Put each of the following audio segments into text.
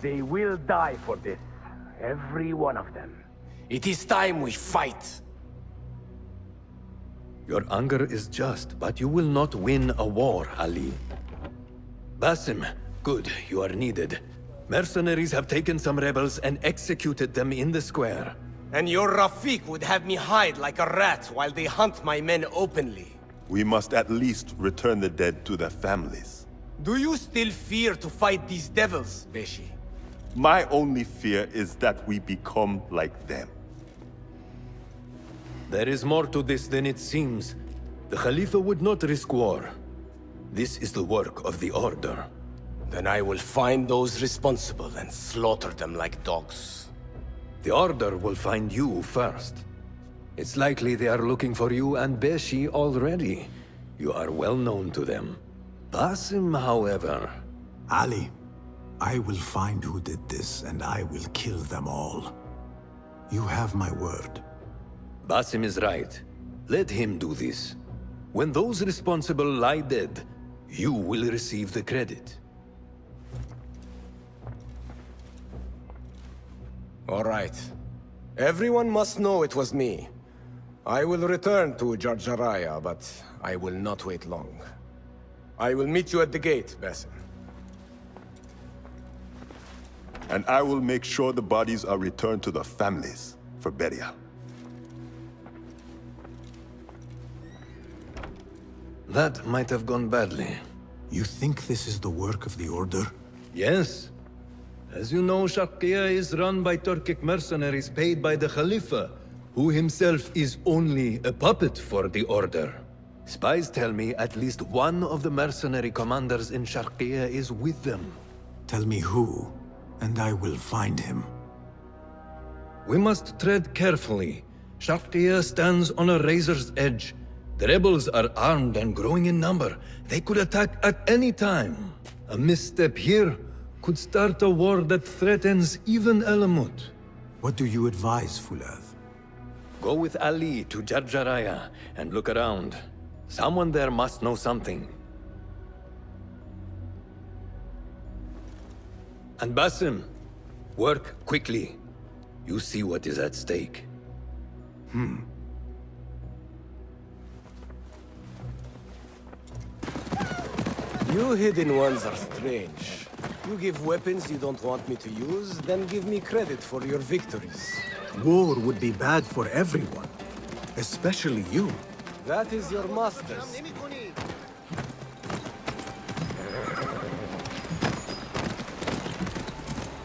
They will die for this. Every one of them. It is time we fight. Your anger is just, but you will not win a war, Ali. Basim, good, you are needed. Mercenaries have taken some rebels and executed them in the square. And your Rafiq would have me hide like a rat while they hunt my men openly. We must at least return the dead to their families. Do you still fear to fight these devils, Beshi? My only fear is that we become like them. There is more to this than it seems. The Khalifa would not risk war. This is the work of the Order. Then I will find those responsible and slaughter them like dogs. The Order will find you first. It's likely they are looking for you and Beshi already. You are well known to them. Basim, however... Ali, I will find who did this and I will kill them all. You have my word. Basim is right. Let him do this. When those responsible lie dead, you will receive the credit. All right. Everyone must know it was me. I will return to Jarjaraya, but I will not wait long. I will meet you at the gate, Basim. And I will make sure the bodies are returned to their families for burial. That might have gone badly. You think this is the work of the Order? Yes. As you know, Sharqiya is run by Turkic mercenaries paid by the Khalifa, who himself is only a puppet for the Order. Spies tell me at least one of the mercenary commanders in Sharqiya is with them. Tell me who, and I will find him. We must tread carefully. Sharqiya stands on a razor's edge. The rebels are armed and growing in number. They could attack at any time. A misstep here could start a war that threatens even Alamut. What do you advise, Fulad? Go with Ali to Jarjaraya and look around. Someone there must know something. And Basim, work quickly. You see what is at stake. You hidden ones are strange. You give weapons you don't want me to use, then give me credit for your victories. War would be bad for everyone, especially you. That is your master's.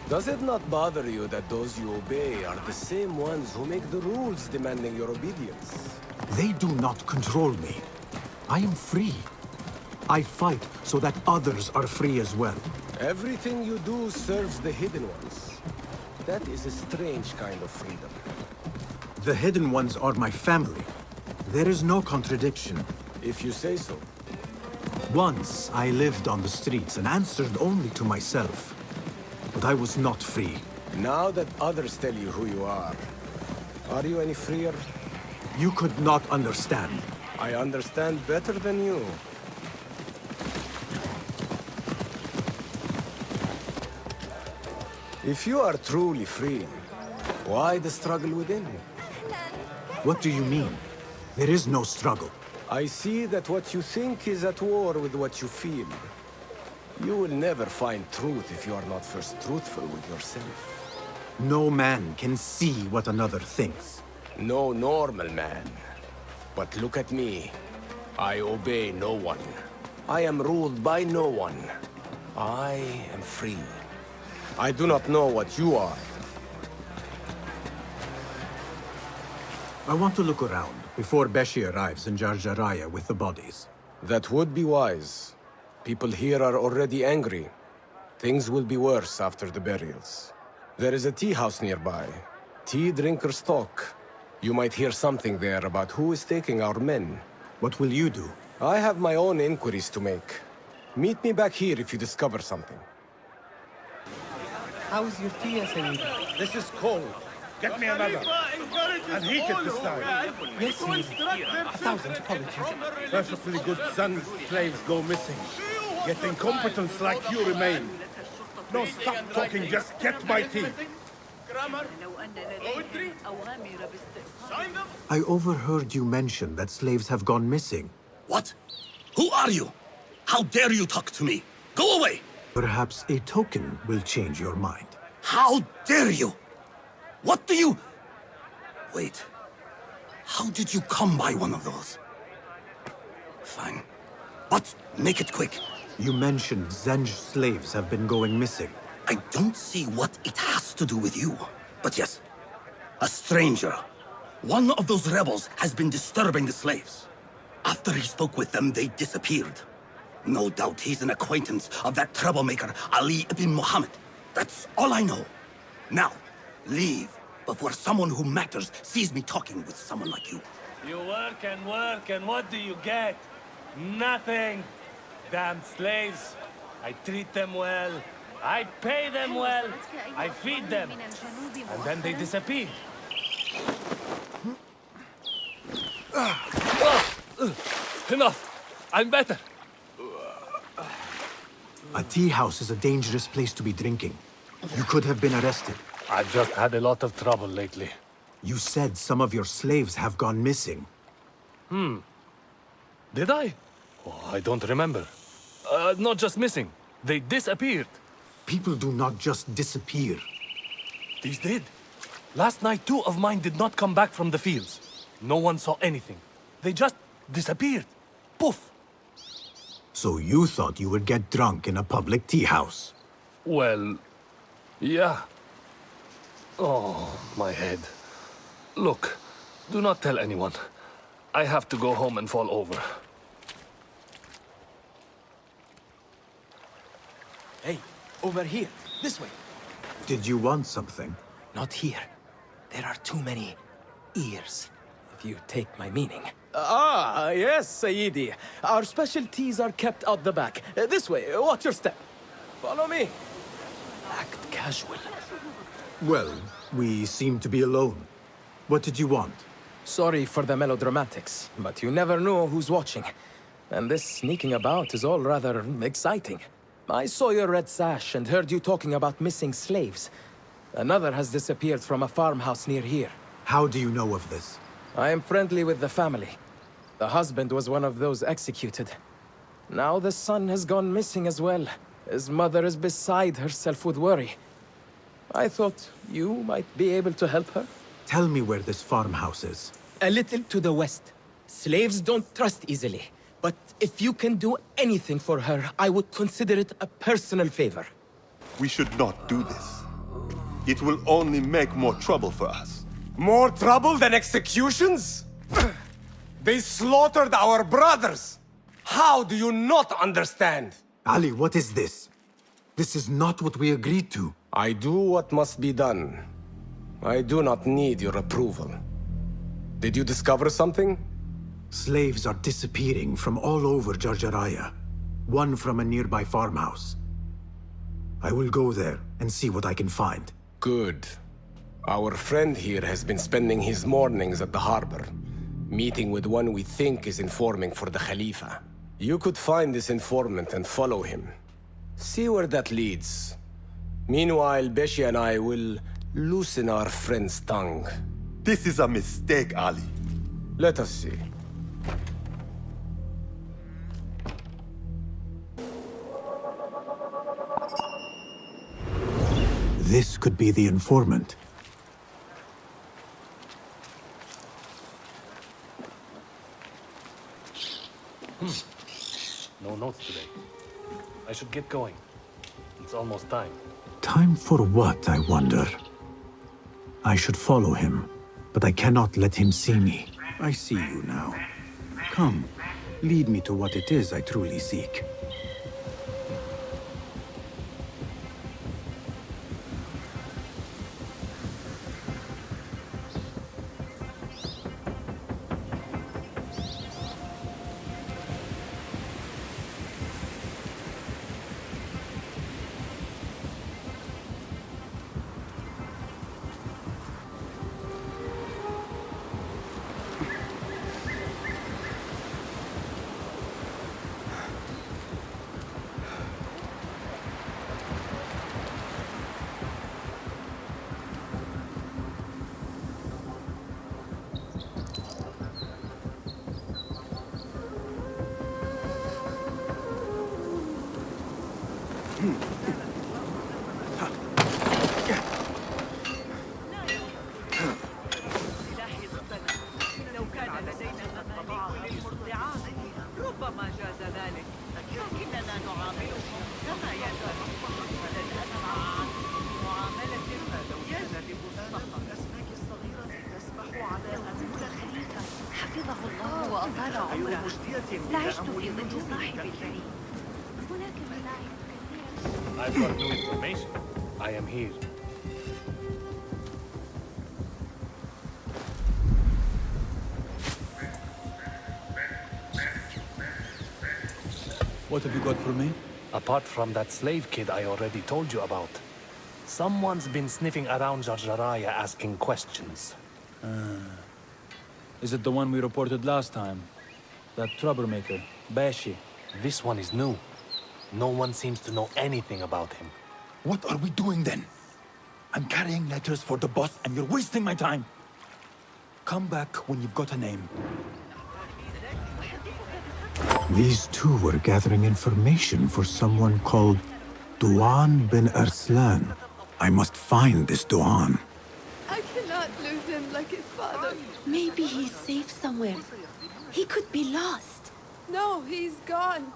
Does it not bother you that those you obey are the same ones who make the rules demanding your obedience? They do not control me. I am free. I fight so that others are free as well. Everything you do serves the hidden ones. That is a strange kind of freedom. The hidden ones are my family. There is no contradiction. If you say so. Once I lived on the streets and answered only to myself. But I was not free. Now that others tell you who you are you any freer? You could not understand. I understand better than you. If you are truly free, why the struggle within? What do you mean? There is no struggle. I see that what you think is at war with what you feel. You will never find truth if you are not first truthful with yourself. No man can see what another thinks. No normal man. But look at me. I obey no one. I am ruled by no one. I am free. I do not know what you are. I want to look around before Beshi arrives in Jarjaraya with the bodies. That would be wise. People here are already angry. Things will be worse after the burials. There is a tea house nearby. Tea drinkers talk. You might hear something there about who is taking our men. What will you do? I have my own inquiries to make. Meet me back here if you discover something. How's your tea, Sayyid? This is cold. Get me another. And heat it this time. Yes, Sayyid. 1,000 apologies. Perfectly good sons, slaves go missing. Yet incompetents like you remain. No, stop talking. Just get my tea. I overheard you mention that slaves have gone missing. What? Who are you? How dare you talk to me? Go away! Perhaps a token will change your mind. How dare you? What do you... Wait. How did you come by one of those? Fine. But make it quick. You mentioned Zenj slaves have been going missing. I don't see what it has to do with you. But yes, a stranger. One of those rebels has been disturbing the slaves. After he spoke with them, they disappeared. No doubt he's an acquaintance of that troublemaker, Ali ibn Muhammad. That's all I know. Now, leave before someone who matters sees me talking with someone like you. You work, and what do you get? Nothing. Damn slaves. I treat them well. I pay them well. I feed them. And then they disappear. Enough. I'm better. A tea house is a dangerous place to be drinking. You could have been arrested. I've just had a lot of trouble lately. You said some of your slaves have gone missing. Did I? Oh, I don't remember. Not just missing. They disappeared. People do not just disappear. These did. Last night, 2 of mine did not come back from the fields. No one saw anything. They just disappeared. Poof. So you thought you would get drunk in a public tea house? Well, yeah. Oh, my head. Look, do not tell anyone. I have to go home and fall over. Hey, over here. This way. Did you want something? Not here. There are too many ears, if you take my meaning. Yes, Sayyidi. Our specialties are kept out the back. This way, watch your step. Follow me. Act casual. Well, we seem to be alone. What did you want? Sorry for the melodramatics, but you never know who's watching. And this sneaking about is all rather exciting. I saw your red sash and heard you talking about missing slaves. Another has disappeared from a farmhouse near here. How do you know of this? I am friendly with the family. The husband was one of those executed. Now the son has gone missing as well. His mother is beside herself with worry. I thought you might be able to help her. Tell me where this farmhouse is. A little to the west. Slaves don't trust easily. But if you can do anything for her, I would consider it a personal favor. We should not do this. It will only make more trouble for us. More trouble than executions? They slaughtered our brothers! How do you not understand? Ali, what is this? This is not what we agreed to. I do what must be done. I do not need your approval. Did you discover something? Slaves are disappearing from all over Jarjaraya. One from a nearby farmhouse. I will go there and see what I can find. Good. Our friend here has been spending his mornings at the harbor, meeting with one we think is informing for the Khalifa. You could find this informant and follow him. See where that leads. Meanwhile, Beshi and I will loosen our friend's tongue. This is a mistake, Ali. Let us see. This could be the informant. No notes today. I should get going. It's almost time. Time for what, I wonder? I should follow him, but I cannot let him see me. I see you now. Come, lead me to what it is I truly seek. I've got new information. I am here. What have you got for me? Apart from that slave kid I already told you about, someone's been sniffing around Jarjaraya asking questions. Is it the one we reported last time? That troublemaker, Bashi? This one is new. No one seems to know anything about him. What are we doing then? I'm carrying letters for the boss and you're wasting my time. Come back when you've got a name. These two were gathering information for someone called Duan bin Arslan. I must find this Duan. I cannot lose him like his father. Maybe he's safe somewhere. He could be lost. No, he's gone.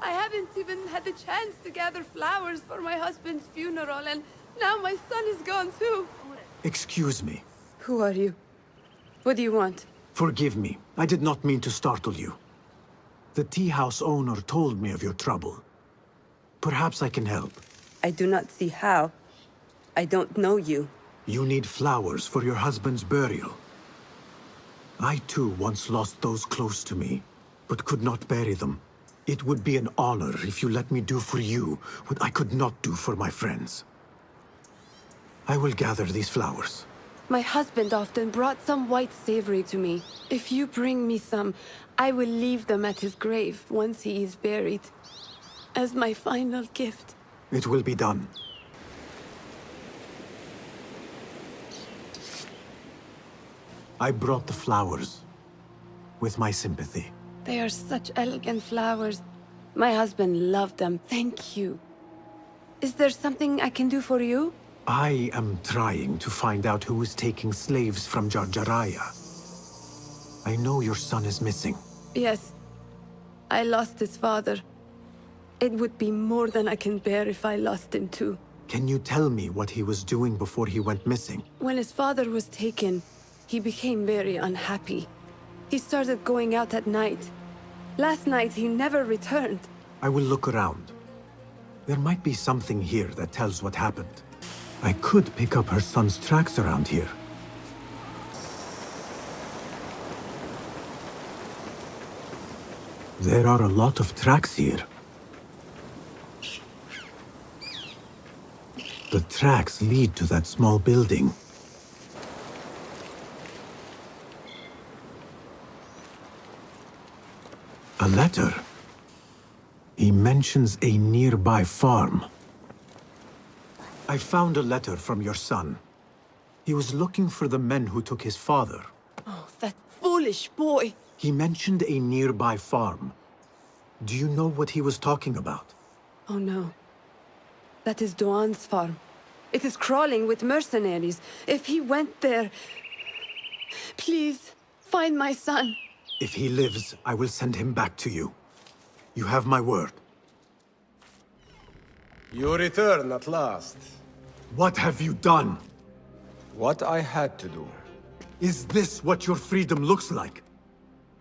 I haven't even had the chance to gather flowers for my husband's funeral, and now my son is gone too. Excuse me. Who are you? What do you want? Forgive me. I did not mean to startle you. The tea house owner told me of your trouble. Perhaps I can help. I do not see how. I don't know you. You need flowers for your husband's burial. I too once lost those close to me, but could not bury them. It would be an honor if you let me do for you what I could not do for my friends. I will gather these flowers. My husband often brought some white savory to me. If you bring me some, I will leave them at his grave once he is buried. As my final gift. It will be done. I brought the flowers with my sympathy. They are such elegant flowers. My husband loved them. Thank you. Is there something I can do for you? I am trying to find out who is taking slaves from Jarjaraya. I know your son is missing. Yes. I lost his father. It would be more than I can bear if I lost him too. Can you tell me what he was doing before he went missing? When his father was taken, he became very unhappy. He started going out at night. Last night, he never returned. I will look around. There might be something here that tells what happened. I could pick up her son's tracks around here. There are a lot of tracks here. The tracks lead to that small building. A letter. He mentions a nearby farm. I found a letter from your son. He was looking for the men who took his father. Oh, that foolish boy! He mentioned a nearby farm. Do you know what he was talking about? Oh no. That is Duan's farm. It is crawling with mercenaries. If he went there... Please, find my son. If he lives, I will send him back to you. You have my word. You return at last. What have you done? What I had to do. Is this what your freedom looks like?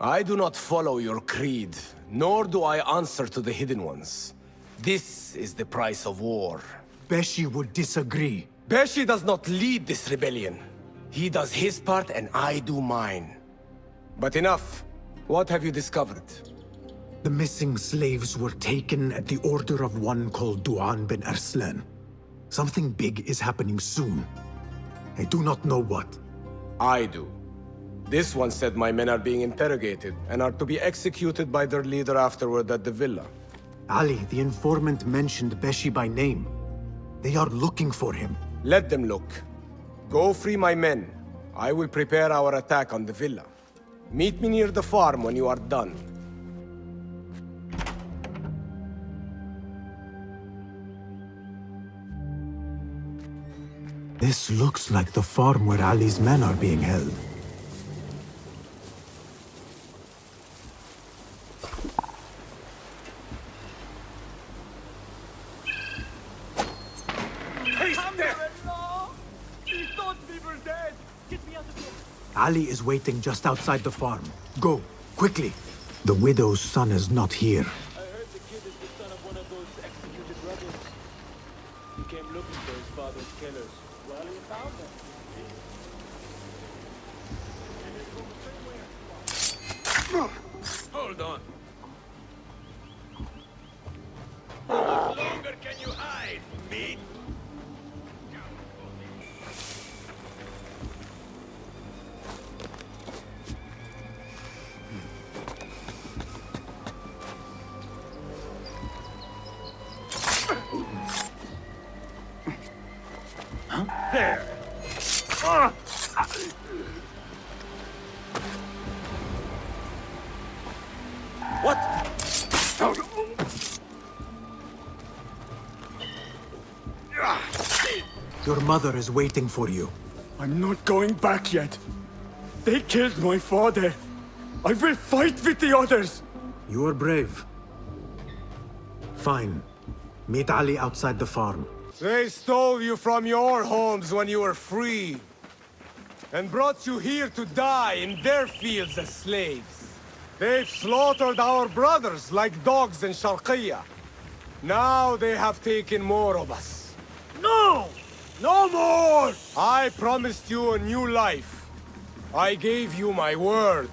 I do not follow your creed, nor do I answer to the Hidden Ones. This is the price of war. Beshi would disagree. Beshi does not lead this rebellion. He does his part and I do mine. But enough. What have you discovered? The missing slaves were taken at the order of one called Duan bin Arslan. Something big is happening soon. I do not know what. I do. This one said my men are being interrogated and are to be executed by their leader afterward at the villa. Ali, the informant, mentioned Beshi by name. They are looking for him. Let them look. Go free my men. I will prepare our attack on the villa. Meet me near the farm when you are done. This looks like the farm where Ali's men are being held. Ali is waiting just outside the farm. Go, quickly. The widow's son is not here. I heard the kid is the son of one of those executed rebels. He came looking for his father's killers. Well, he found them. Hold on. How much longer can you hide, meat? There. What? Your mother is waiting for you. I'm not going back yet. They killed my father. I will fight with the others. You are brave. Fine. Meet Ali outside the farm. They stole you from your homes when you were free, and brought you here to die in their fields as slaves. They've slaughtered our brothers like dogs in Sharqiyya. Now they have taken more of us. No! No more! I promised you a new life. I gave you my word.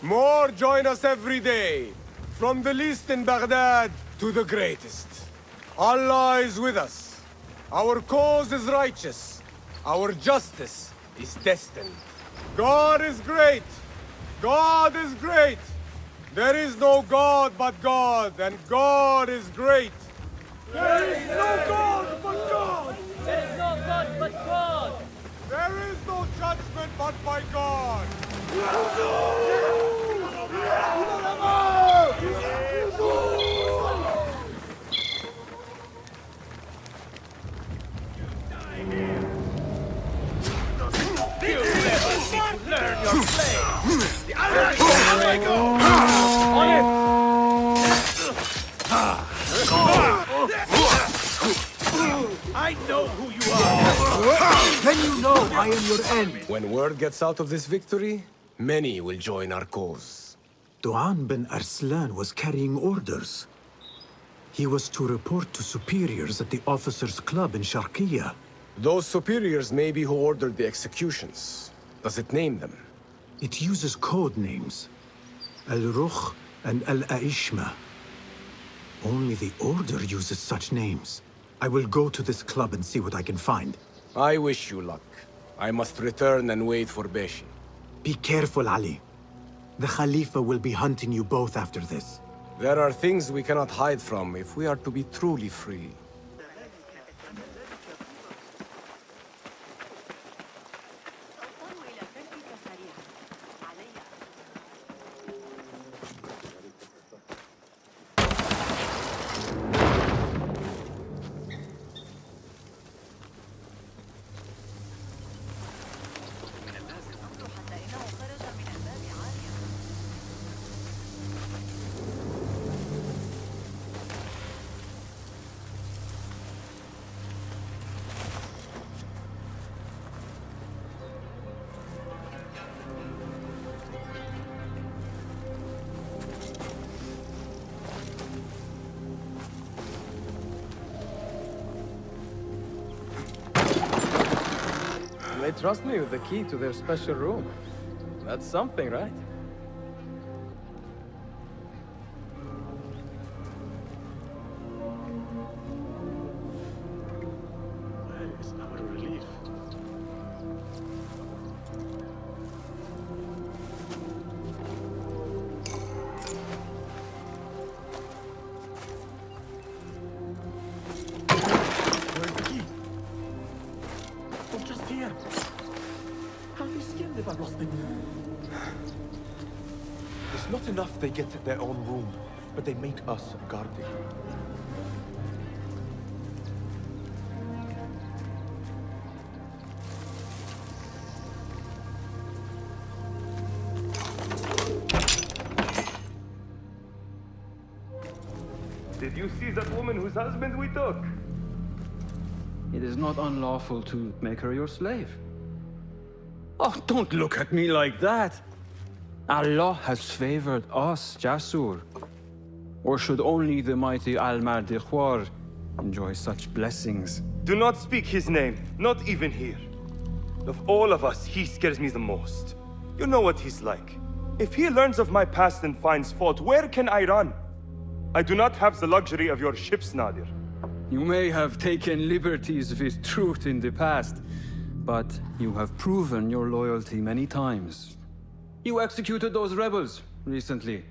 More join us every day, from the least in Baghdad to the greatest. Allah is with us. Our cause is righteous. Our justice is destined. God is great. God is great. There is no God but God, and God is great. There is no God but God! There is no God but God! There is no judgment but by God. Learn your play! On it! I know who you are! Then you know I am your end. When word gets out of this victory, many will join our cause. Duan bin Arslan was carrying orders. He was to report to superiors at the officers' club in Sharqiyya. Those superiors may be who ordered the executions. Does it name them? It uses code names. Al-Rukh and Al-Aishma. Only the Order uses such names. I will go to this club and see what I can find. I wish you luck. I must return and wait for Beshi. Be careful, Ali. The Khalifa will be hunting you both after this. There are things we cannot hide from if we are to be truly free. They trust me with the key to their special room. That's something, right? Where is our relief? Where's the key? Oh, just here. How we skinned if I lost it? It's not enough they get their own room, but they make us guard it. Did you see that woman whose husband we took? It is not unlawful to make her your slave. Oh, don't look at me like that. Allah has favored us, Jasur. Or should only the mighty Al-Mardikhwar enjoy such blessings? Do not speak his name, not even here. Of all of us, he scares me the most. You know what he's like. If he learns of my past and finds fault, where can I run? I do not have the luxury of your ships, Nadir. You may have taken liberties with truth in the past, but you have proven your loyalty many times. You executed those rebels recently.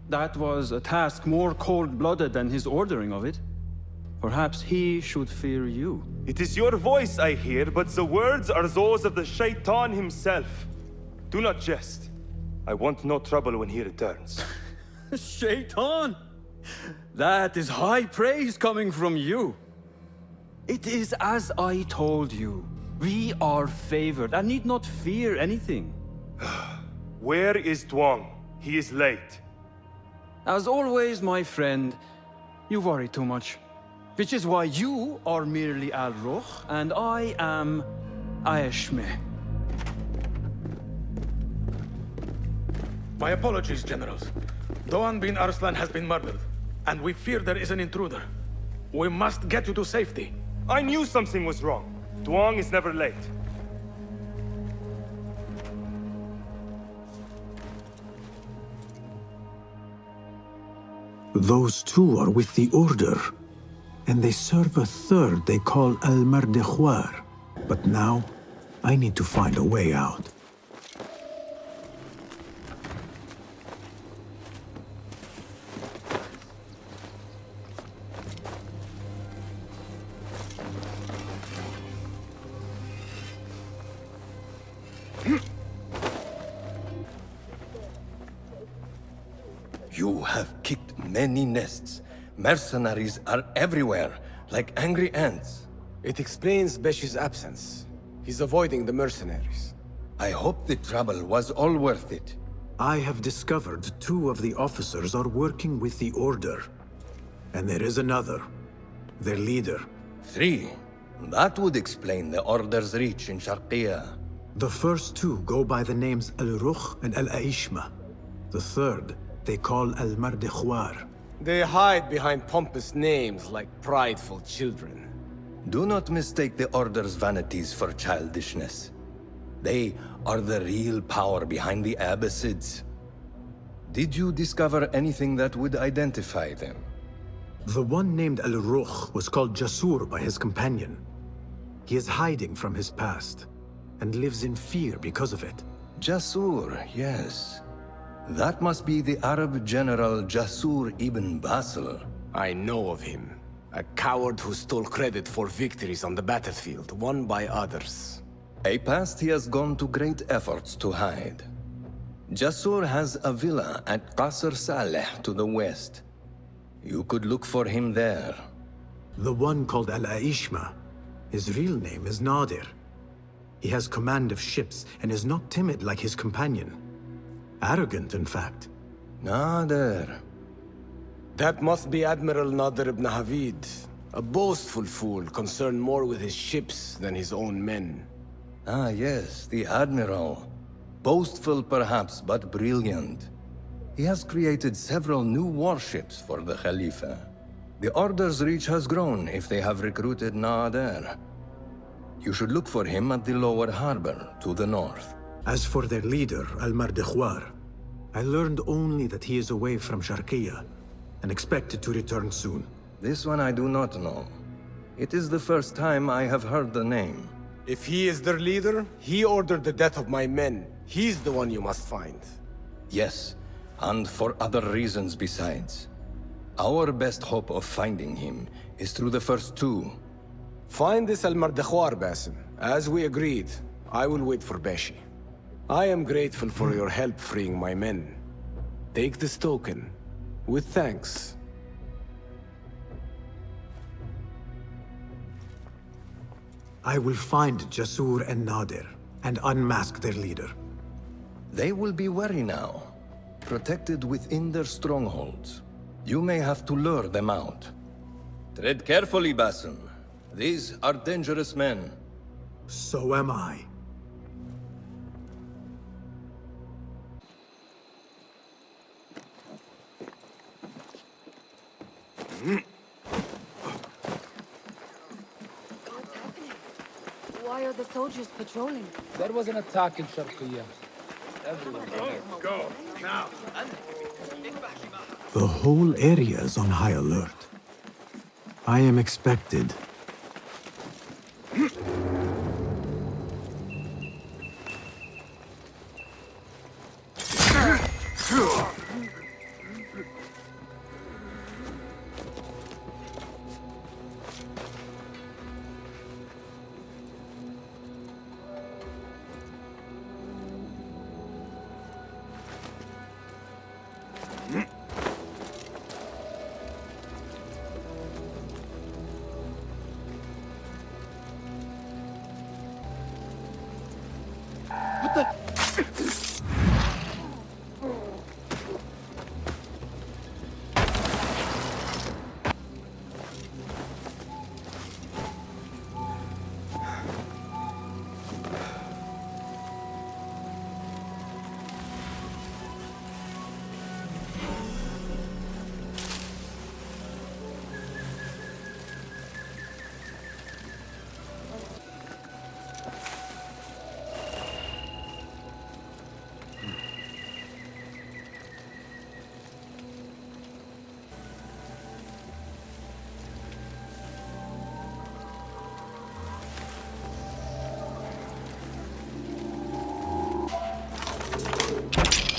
That was a task more cold-blooded than his ordering of it. Perhaps he should fear you. It is your voice I hear, but the words are those of the Shaitan himself. Do not jest. I want no trouble when he returns. Shaitan! That is high praise coming from you. It is as I told you. We are favored and need not fear anything. Where is Duang? He is late. As always, my friend, you worry too much. Which is why you are merely Al-Ruh, and I am Aeshme. My apologies, generals. Doan bin Arslan has been murdered, and we fear there is an intruder. We must get you to safety. I knew something was wrong. Duang is never late. Those two are with the Order, and they serve a third they call Al-Mardikhwar. But now, I need to find a way out. You have kicked many nests. Mercenaries are everywhere, like angry ants. It explains Beshi's absence. He's avoiding the mercenaries. I hope the trouble was all worth it. I have discovered two of the officers are working with the Order. And there is another, their leader. 3. That would explain the Order's reach in Sharqiya. The first two go by the names Al-Ruh and Al-Aishma. The third, they call Al-Mardikhwar. They hide behind pompous names like prideful children. Do not mistake the Order's vanities for childishness. They are the real power behind the Abbasids. Did you discover anything that would identify them? The one named Al-Ruh was called Jasur by his companion. He is hiding from his past, and lives in fear because of it. Jasur, yes. That must be the Arab general Jasur ibn Basil. I know of him. A coward who stole credit for victories on the battlefield, won by others. A past he has gone to great efforts to hide. Jasur has a villa at Qasr Saleh to the west. You could look for him there. The one called Al-Aishma, his real name is Nadir. He has command of ships and is not timid like his companion. Arrogant, in fact. Nadir. That must be Admiral Nadir ibn Havid. A boastful fool concerned more with his ships than his own men. Ah, yes, the Admiral. Boastful perhaps, but brilliant. He has created several new warships for the Khalifa. The Order's reach has grown if they have recruited Nadir. You should look for him at the lower harbor, to the north. As for their leader, Al-Mardikhwar, I learned only that he is away from Sharqiya, and expected to return soon. This one I do not know. It is the first time I have heard the name. If he is their leader, he ordered the death of my men. He's the one you must find. Yes, and for other reasons besides. Our best hope of finding him is through the first two. Find this Al-Mardikhwar, Basim. As we agreed, I will wait for Beshi. I am grateful for your help freeing my men. Take this token, with thanks. I will find Jasur and Nadir, and unmask their leader. They will be wary now, protected within their strongholds. You may have to lure them out. Tread carefully, Basim. These are dangerous men. So am I. Why are the soldiers patrolling? There was an attack in Sharqiyya. Everyone. Go, now. The whole area is on high alert. I am expected.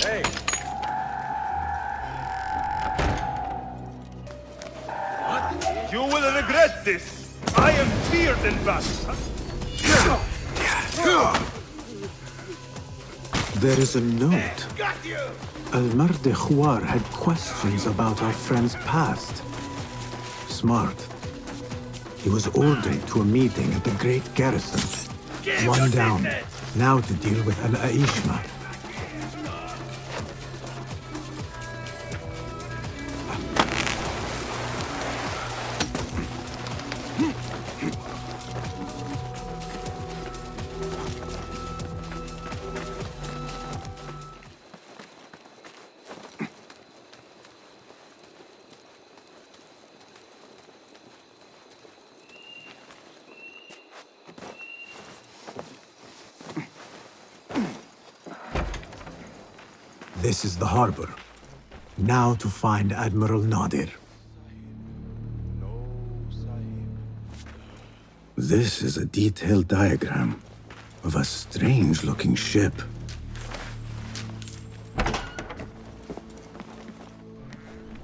Hey! What? You will regret this! I am feared in battle! There is a note. Almarde Khwar had questions about our friend's past. Smart. He was ordered to a meeting at the Great Garrison. One down. Now to deal with Al-Aishma. This is the harbor. Now to find Admiral Nadir. This is a detailed diagram of a strange-looking ship.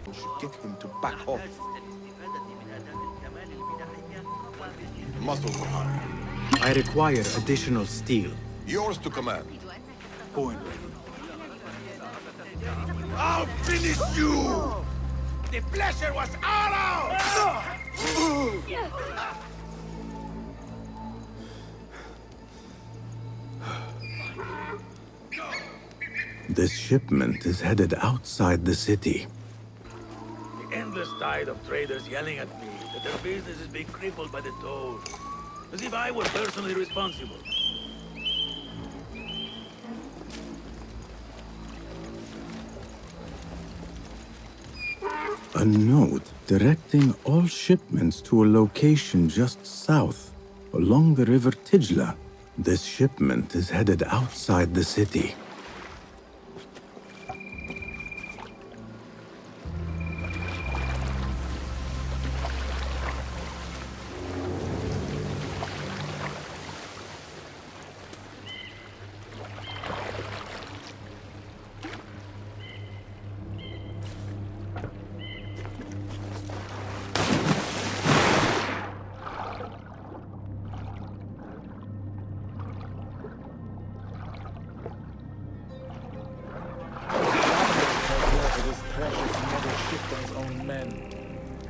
We should get him to back off. Muscle Khan. I require additional steel. Yours to command. Point. I'll finish you! The pleasure was ours! This shipment is headed outside the city. The endless tide of traders yelling at me that their business is being crippled by the toll. As if I were personally responsible. A note directing all shipments to a location just south, along the river Tijla. This shipment is headed outside the city.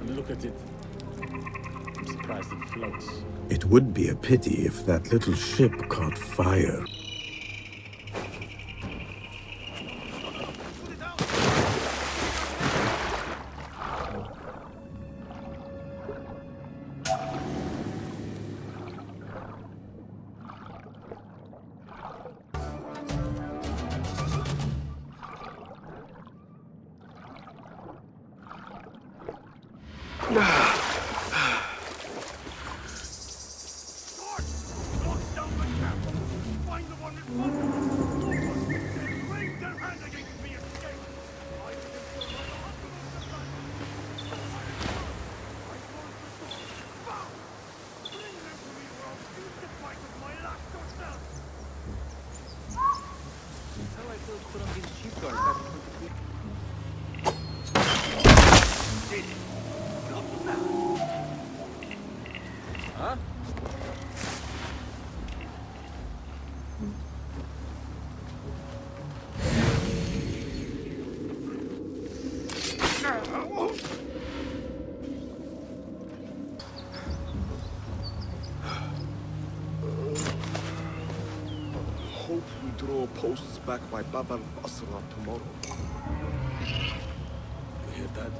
Look at it. I'm surprised it floats. It would be a pity if that little ship caught fire. Hope we draw posts back by Bab al-Basra tomorrow. You hear that?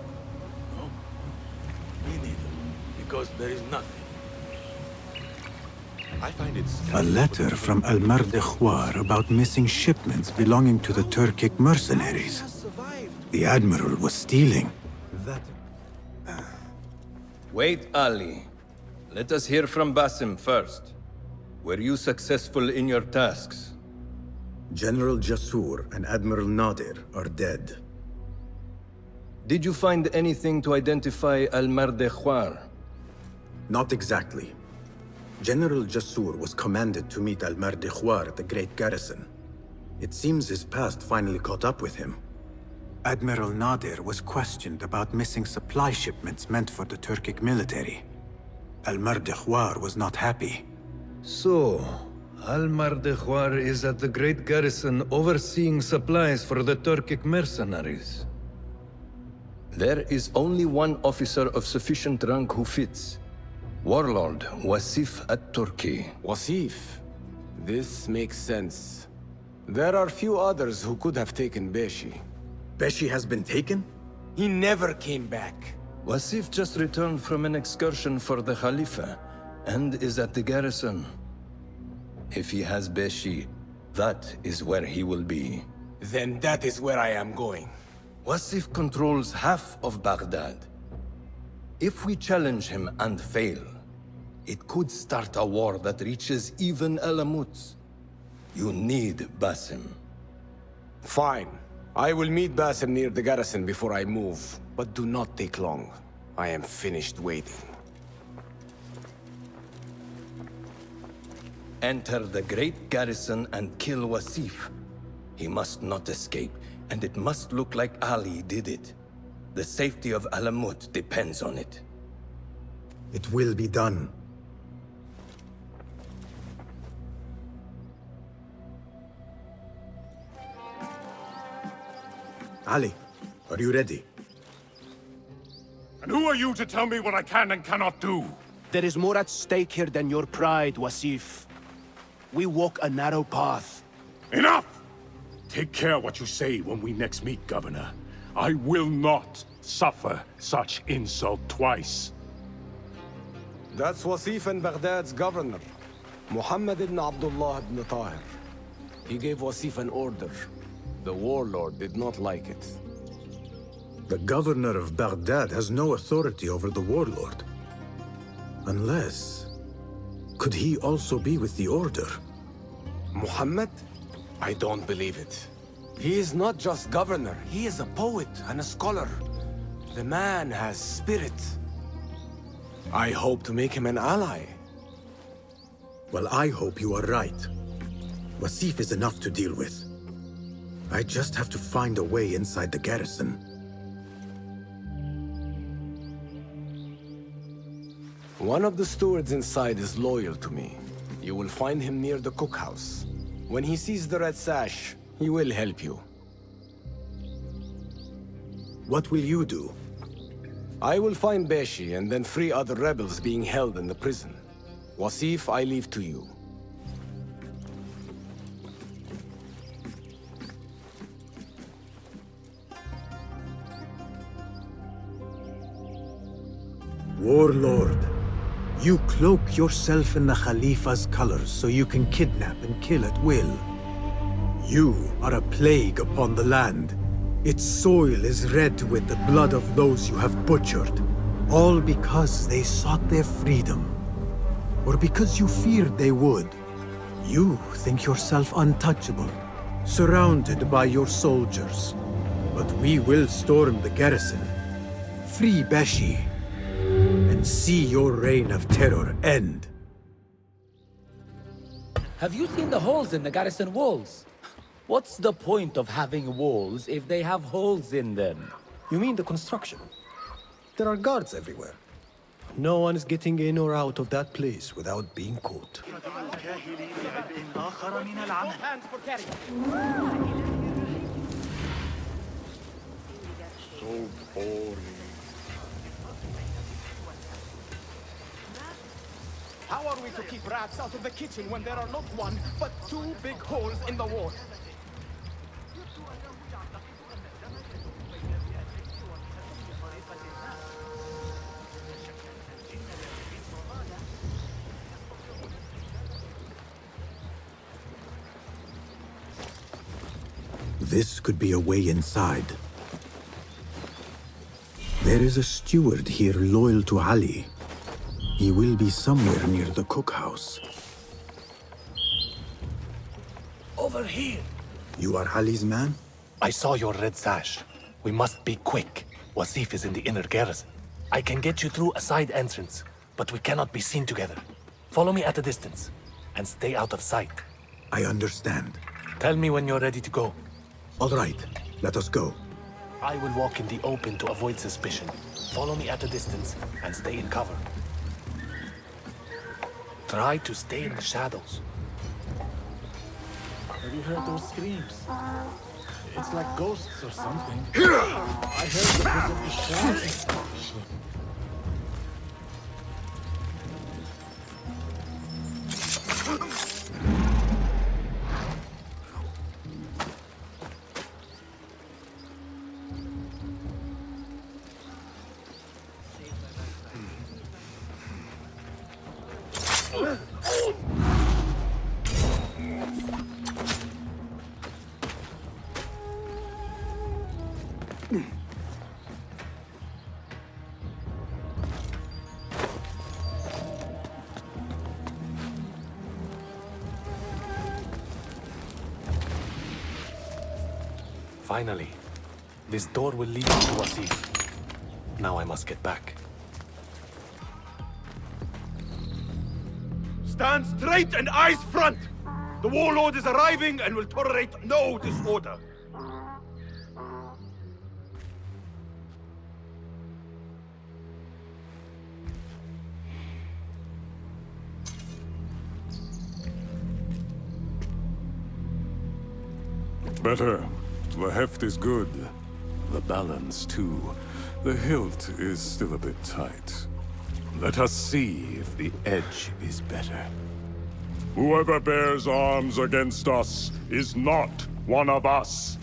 No? Me neither. Because there is nothing. I find it A letter from Al-Mardekhwar about missing shipments belonging to the Turkic mercenaries. The Admiral was stealing. That... Wait, Ali. Let us hear from Basim first. Were you successful in your tasks? General Jasur and Admiral Nadir are dead. Did you find anything to identify Al-Mardekhwar? Not exactly. General Jasur was commanded to meet Al-Mardekhwar at the Great Garrison. It seems his past finally caught up with him. Admiral Nadir was questioned about missing supply shipments meant for the Turkic military. Al-Mardekhwar was not happy. So, Al-Mardekhwar is at the Great Garrison overseeing supplies for the Turkic mercenaries. There is only one officer of sufficient rank who fits. Warlord Wasif at-Turki. Wasif? This makes sense. There are few others who could have taken Beshi. Beshi has been taken? He never came back. Wasif just returned from an excursion for the Khalifa and is at the garrison. If he has Beshi, that is where he will be. Then that is where I am going. Wasif controls half of Baghdad. If we challenge him and fail, it could start a war that reaches even Alamut. You need Basim. Fine. I will meet Basim near the garrison before I move, but do not take long. I am finished waiting. Enter the great garrison and kill Wasif. He must not escape, and it must look like Ali did it. The safety of Alamut depends on it. It will be done. Ali, are you ready? And who are you to tell me what I can and cannot do? There is more at stake here than your pride, Wasif. We walk a narrow path. Enough! Take care what you say when we next meet, Governor. I will not suffer such insult twice. That's Wasif and Baghdad's governor, Muhammad ibn Abdullah ibn Tahir. He gave Wasif an order. The warlord did not like it. The governor of Baghdad has no authority over the warlord. Unless... could he also be with the order? Muhammad? I don't believe it. He is not just governor, he is a poet and a scholar. The man has spirit. I hope to make him an ally. Well, I hope you are right. Wasif is enough to deal with. I just have to find a way inside the garrison. One of the stewards inside is loyal to me. You will find him near the cookhouse. When he sees the red sash, he will help you. What will you do? I will find Beshi and then free other rebels being held in the prison. Wasif, I leave to you. Warlord, you cloak yourself in the Khalifa's colors so you can kidnap and kill at will. You are a plague upon the land. Its soil is red with the blood of those you have butchered. All because they sought their freedom. Or because you feared they would. You think yourself untouchable, surrounded by your soldiers. But we will storm the garrison, free Beshi, and see your reign of terror end. Have you seen the holes in the garrison walls? What's the point of having walls if they have holes in them? You mean the construction? There are guards everywhere. No one is getting in or out of that place without being caught. So boring. How are we to keep rats out of the kitchen when there are not one, but two big holes in the wall? This could be a way inside. There is a steward here loyal to Ali. He will be somewhere near the cookhouse. Over here. You are Ali's man? I saw your red sash. We must be quick. Wasif is in the inner garrison. I can get you through a side entrance, but we cannot be seen together. Follow me at a distance, and stay out of sight. I understand. Tell me when you're ready to go. All right, let us go. I will walk in the open to avoid suspicion. Follow me at a distance, and stay in cover. Try to stay in the shadows. Have you heard those screams? It's like ghosts or something. I heard the prison is shouting. Finally, this door will lead you to Wasif. Now I must get back. Stand straight and eyes front! The warlord is arriving and will tolerate no disorder. Better. The heft is good. The balance, too. The hilt is still a bit tight. Let us see if the edge is better. Whoever bears arms against us is not one of us.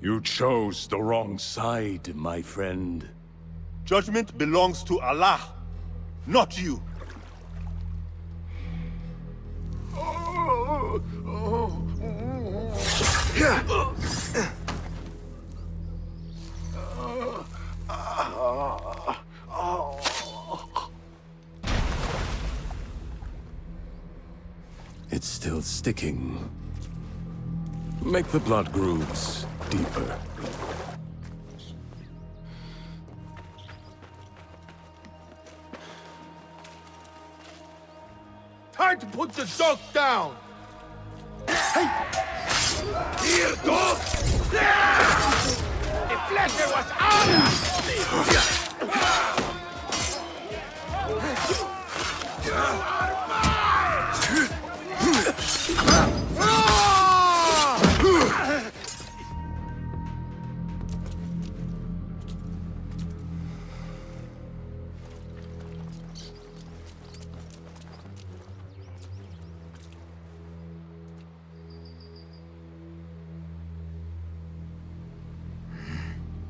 You chose the wrong side, my friend. Judgment belongs to Allah, not you. It's still sticking. Make the blood grooves deeper. Time to put the dog down! Hey! Here, dog! The pleasure was ours!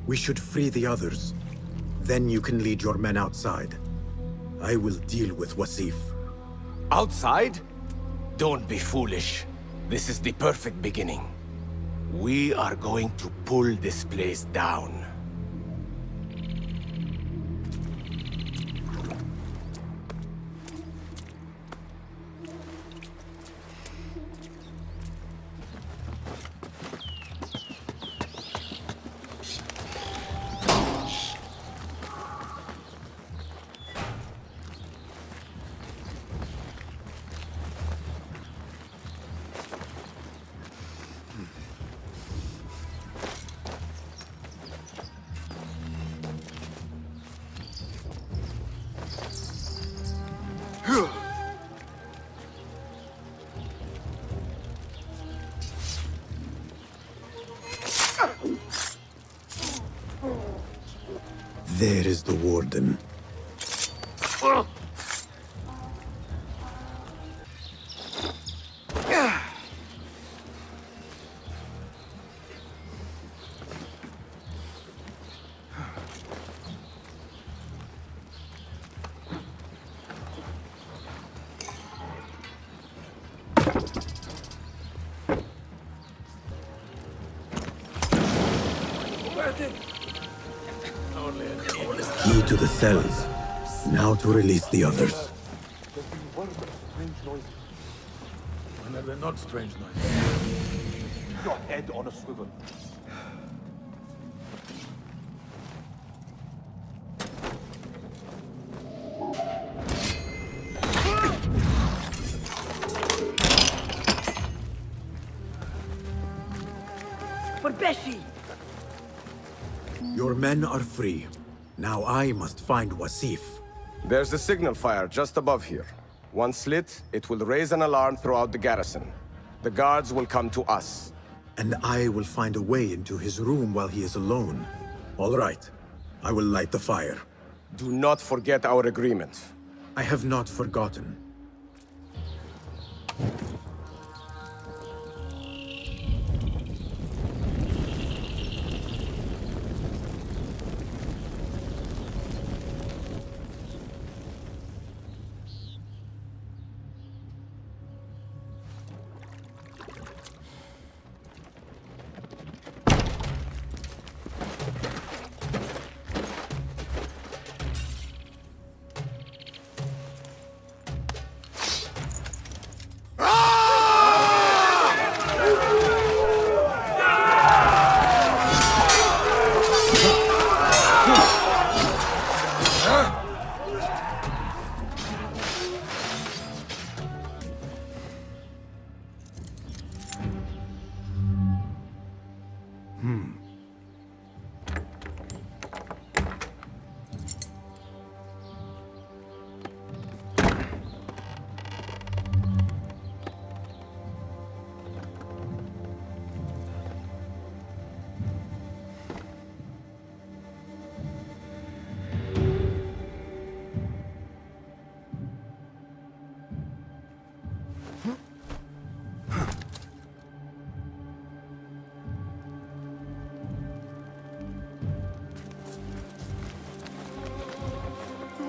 We should free the others. Then you can lead your men outside. I will deal with Wasif. Outside? Don't be foolish. This is the perfect beginning. We are going to pull this place down. There is the warden. Key to the cells. Now to release the others. When are they not strange noises? Your head on a swivel. For Beshi! Your men are free. Now I must find Wasif. There's a signal fire just above here. Once lit, it will raise an alarm throughout the garrison. The guards will come to us. And I will find a way into his room while he is alone. All right. I will light the fire. Do not forget our agreement. I have not forgotten.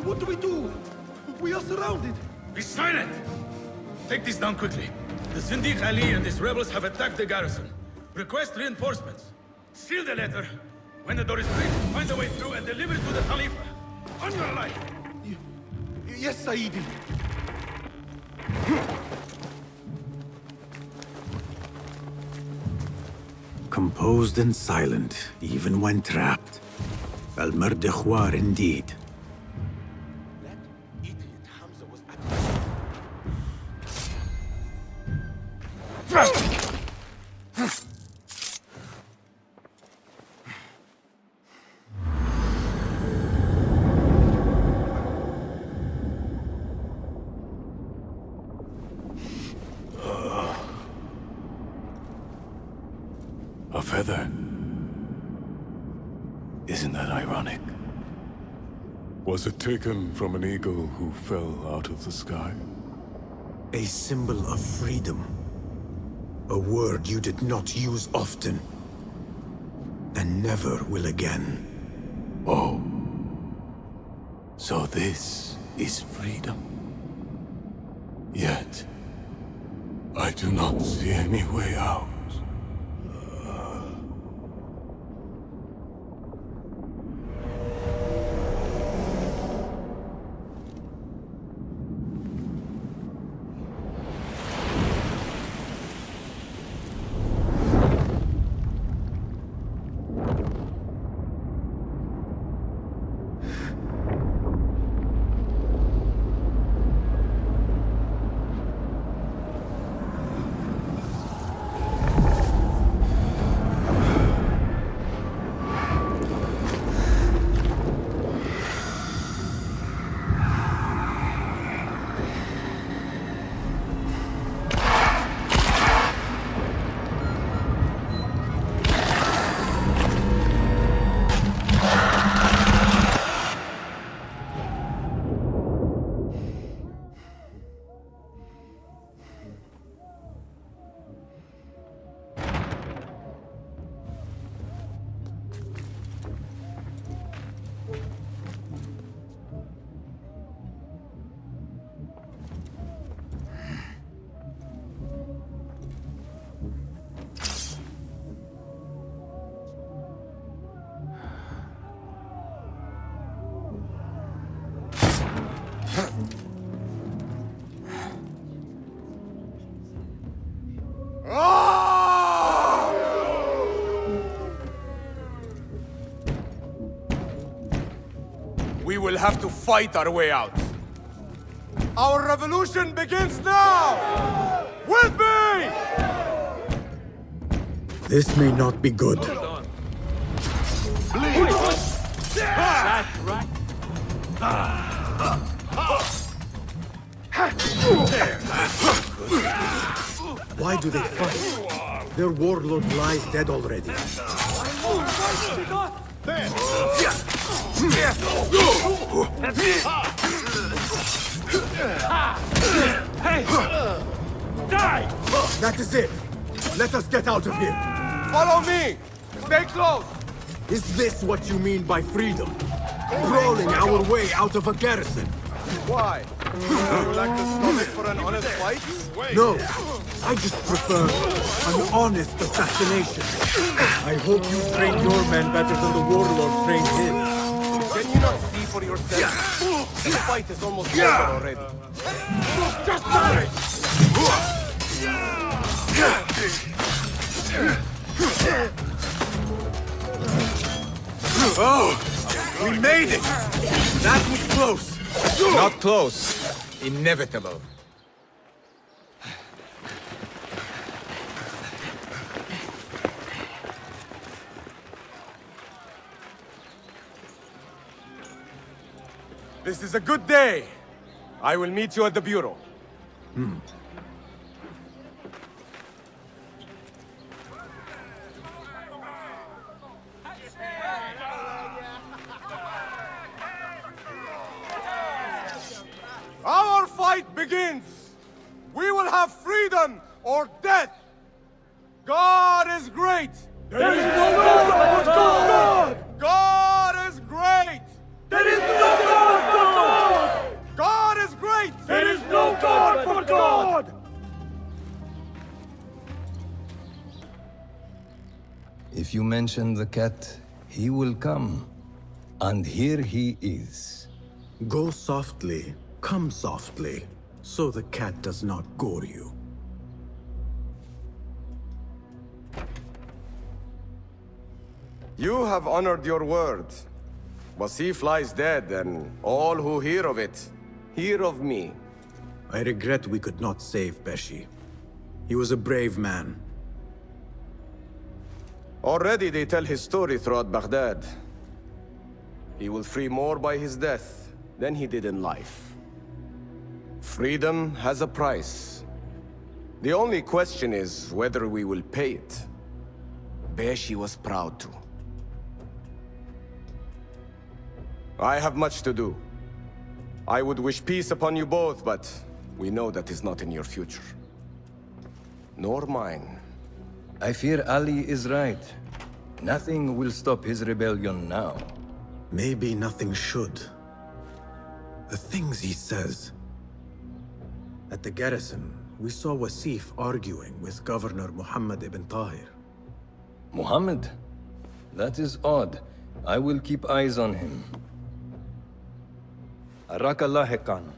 What do we do? We are surrounded. Be silent! Take this down quickly. The Zindiq Ali and his rebels have attacked the garrison. Request reinforcements. Seal the letter. When the door is breached, find a way through and deliver it to the Khalifa. On your life! Yes, Saidi. Composed and silent, even when trapped. Al-Mardikhwar indeed. A feather. Isn't that ironic? Was it taken from an eagle who fell out of the sky? A symbol of freedom. A word you did not use often. And never will again. Oh. So this is freedom. Yet, I do not see any way out. We will have to fight our way out. Our revolution begins now! With me! This may not be good. Why do they fight? Their warlord lies dead already. Hey! Die! That is it. Let us get out of here. Follow me! Stay close! Is this what you mean by freedom? Crawling our way out of a garrison? Why? You lack the stomach for an honest fight? No, I just prefer an honest assassination. I hope you train your men better than the warlord trained his. Can you not see for yourself? This fight is almost over already. Just die! Oh! We made it! That was close! Not close. Inevitable. This is a good day. I will meet you at the bureau. Our fight begins! We will have freedom or death! God is great! There is no God but God! God is great! There is no God but God! God is great! There is no God but God! If you mention the cat, he will come. And here he is. Go softly, come softly, so the cat does not gore you. You have honored your word. Wasif lies dead, and all who hear of it, hear of me. I regret we could not save Beshi. He was a brave man. Already they tell his story throughout Baghdad. He will free more by his death than he did in life. Freedom has a price. The only question is whether we will pay it. Beshi was proud to. I have much to do. I would wish peace upon you both, but we know that is not in your future. Nor mine. I fear Ali is right. Nothing will stop his rebellion now. Maybe nothing should. The things he says. At the garrison, we saw Wasif arguing with Governor Muhammad ibn Tahir. Muhammad? That is odd. I will keep eyes on him. Arakallah Khan.